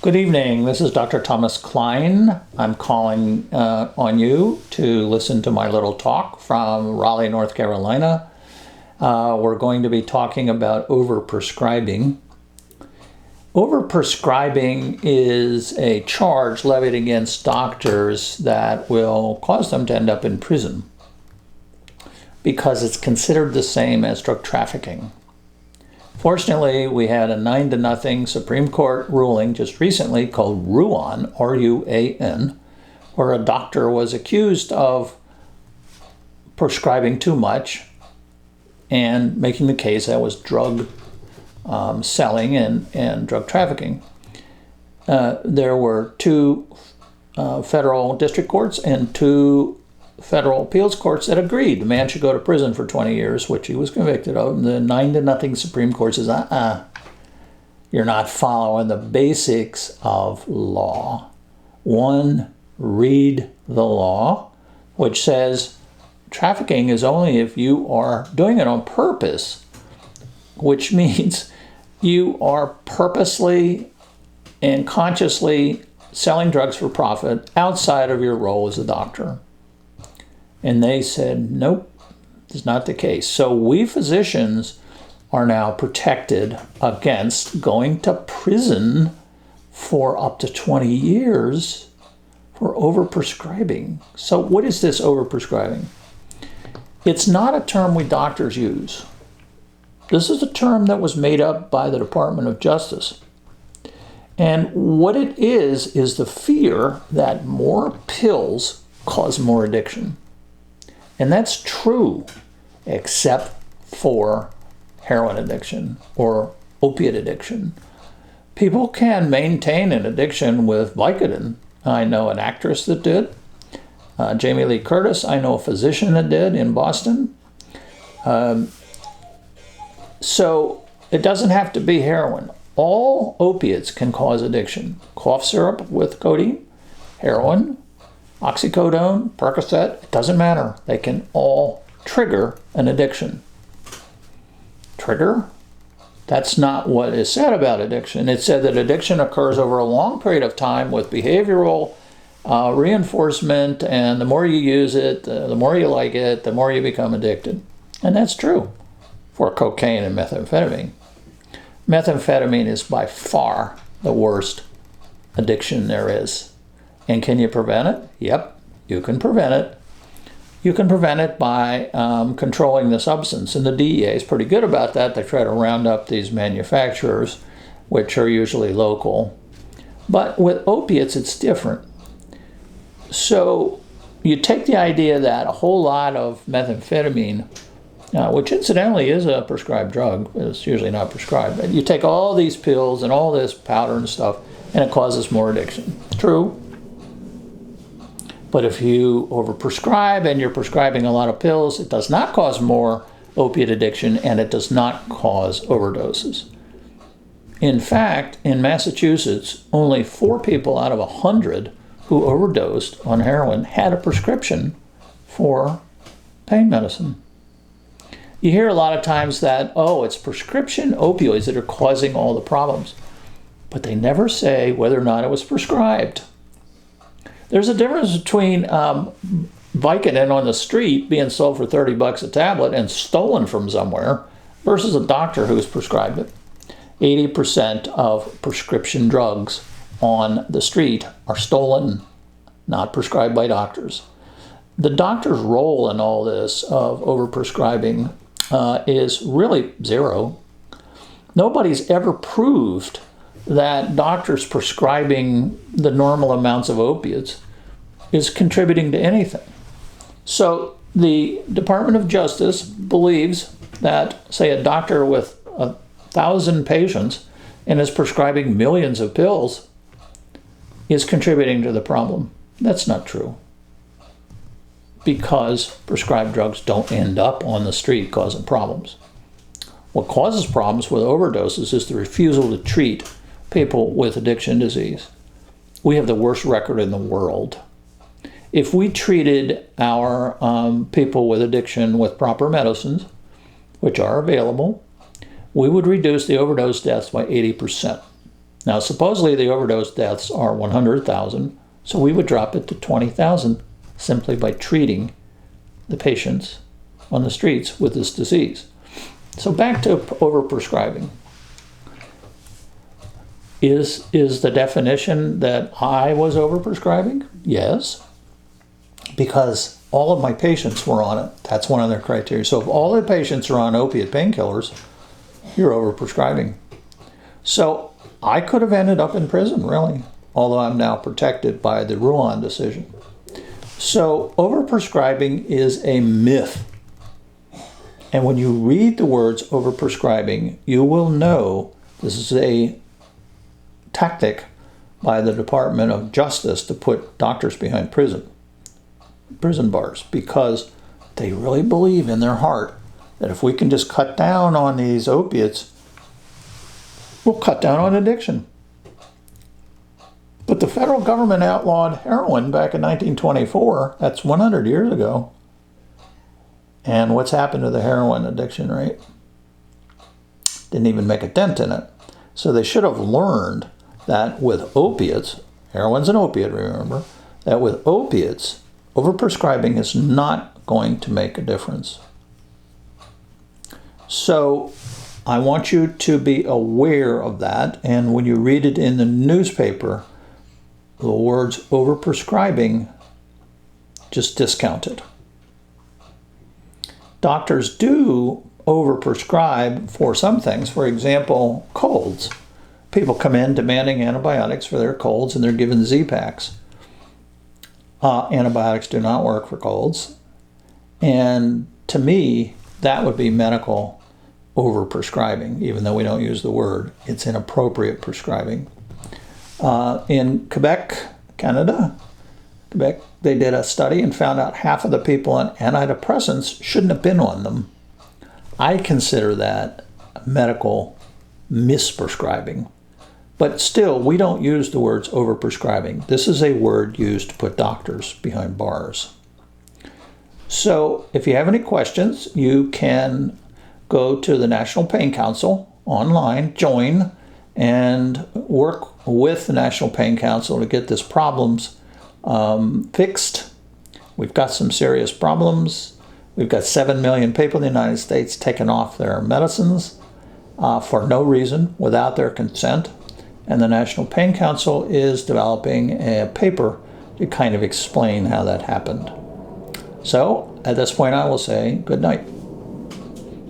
Good evening. This is Dr. Thomas Klein. I'm calling on you to listen to my little talk from Raleigh, North Carolina. We're going to be talking about overprescribing. Overprescribing is a charge levied against doctors that will cause them to end up in prison because it's considered the same as drug trafficking. Fortunately, we had a 9-0 Supreme Court ruling just recently called RUAN, R-U-A-N, where a doctor was accused of prescribing too much and making the case that was drug selling and drug trafficking. There were two federal district courts and two federal appeals courts that agreed the man should go to prison for 20 years, which he was convicted of. And the 9-0 Supreme Court says, you're not following the basics of law. One, read the law, which says trafficking is only if you are doing it on purpose, which means you are purposely and consciously selling drugs for profit outside of your role as a doctor. And they said, nope, it's not the case. So we physicians are now protected against going to prison for up to 20 years for overprescribing. So what is this overprescribing? It's not a term we doctors use. This is a term that was made up by the Department of Justice. And what it is the fear that more pills cause more addiction. And that's true, except for heroin addiction or opiate addiction. People can maintain an addiction with Vicodin. I know an actress that did. Jamie Lee Curtis, I know a physician that did in Boston. So it doesn't have to be heroin. All opiates can cause addiction. Cough syrup with codeine, heroin, oxycodone, Percocet, it doesn't matter. They can all trigger an addiction. Trigger? That's not what is said about addiction. It said that addiction occurs over a long period of time with behavioral reinforcement, and the more you use it, the more you like it, the more you become addicted. And that's true for cocaine and methamphetamine. Methamphetamine is by far the worst addiction there is. And can you prevent it? Yep, you can prevent it. You can prevent it by controlling the substance. And the DEA is pretty good about that. They try to round up these manufacturers, which are usually local. But with opiates, it's different. So you take the idea that a whole lot of methamphetamine, which incidentally is a prescribed drug, it's usually not prescribed, but you take all these pills and all this powder and stuff, and it causes more addiction. True. But if you overprescribe and you're prescribing a lot of pills, it does not cause more opiate addiction, and it does not cause overdoses. In fact, in Massachusetts, only 4 people out of 100 who overdosed on heroin had a prescription for pain medicine. You hear a lot of times that, oh, it's prescription opioids that are causing all the problems. But they never say whether or not it was prescribed. There's a difference between Vicodin on the street being sold for $30 a tablet and stolen from somewhere versus a doctor who's prescribed it. 80% of prescription drugs on the street are stolen, not prescribed by doctors. The doctor's role in all this of overprescribing is really zero. Nobody's ever proved that doctors prescribing the normal amounts of opiates is contributing to anything. So the Department of Justice believes that, say, a doctor with 1,000 patients and is prescribing millions of pills is contributing to the problem. That's not true, because prescribed drugs don't end up on the street causing problems. What causes problems with overdoses is the refusal to treat people with addiction disease. We have the worst record in the world. If we treated our people with addiction with proper medicines, which are available, we would reduce the overdose deaths by 80%. Now, supposedly the overdose deaths are 100,000, so we would drop it to 20,000 simply by treating the patients on the streets with this disease. So back to overprescribing. Is the definition that I was overprescribing? Yes, because all of my patients were on it. That's one of their criteria. So if all the patients are on opiate painkillers, you're overprescribing. So I could have ended up in prison, really, although I'm now protected by the RUAN decision. So overprescribing is a myth. And when you read the words overprescribing, you will know this is a tactic by the Department of Justice to put doctors behind prison bars, because they really believe in their heart that if we can just cut down on these opiates, we'll cut down on addiction. But the federal government outlawed heroin back in 1924. That's 100 years ago. And what's happened to the heroin addiction rate? Didn't even make a dent in it. So they should have learned that with opiates, heroin's an opiate, remember, that with opiates, overprescribing is not going to make a difference. So I want you to be aware of that, and when you read it in the newspaper, the words overprescribing, just discount it. Doctors do overprescribe for some things. For example, colds. People come in demanding antibiotics for their colds, and they're given Z-Paks. Antibiotics do not work for colds. And to me, that would be medical overprescribing, even though we don't use the word. It's inappropriate prescribing. In Quebec, Canada, they did a study and found out half of the people on antidepressants shouldn't have been on them. I consider that medical misprescribing. But still, we don't use the words overprescribing. This is a word used to put doctors behind bars. So if you have any questions, you can go to the National Pain Council online, join, and work with the National Pain Council to get this problems fixed. We've got some serious problems. We've got 7 million people in the United States taking off their medicines for no reason, without their consent. And the National Pain Council is developing a paper to kind of explain how that happened. So at this point, I will say good night.